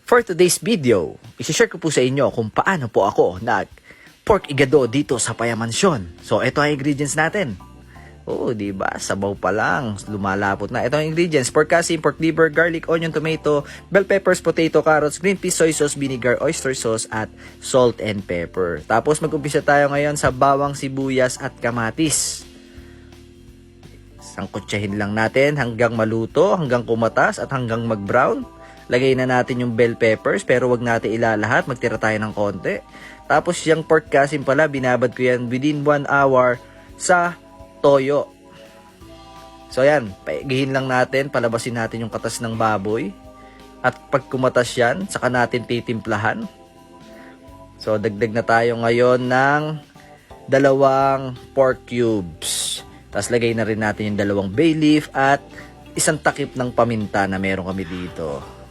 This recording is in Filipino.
For today's video, isi-share ko po sa inyo kung paano po ako nag-pork igado dito sa Payamansyon. So, ito ang ingredients natin. Oo, diba? Sabaw pa lang. Lumalapot na. Ito ang ingredients. Pork kasi, pork liver, garlic, onion, tomato, bell peppers, potato, carrots, green peas, soy sauce, vinegar, oyster sauce, at salt and pepper. Tapos, mag-umpisa tayo ngayon sa bawang, sibuyas, at kamatis. Sangkutsahin lang natin hanggang maluto, hanggang kumatas, at hanggang mag-brown. Lagay na natin yung bell peppers, pero wag natin ilalahat. Magtira tayo ng konti. Tapos, yung pork kasi pala, binabad ko yan within 1 hour sa toyo. So yan, paigihin lang natin, palabasin natin yung katas ng baboy. At pag kumatas yan, saka natin titimplahan. So dagdag na tayo ngayon ng 2 pork cubes. Tapos lagay na rin natin yung 2 bay leaf at 1 takip ng paminta na meron kami dito.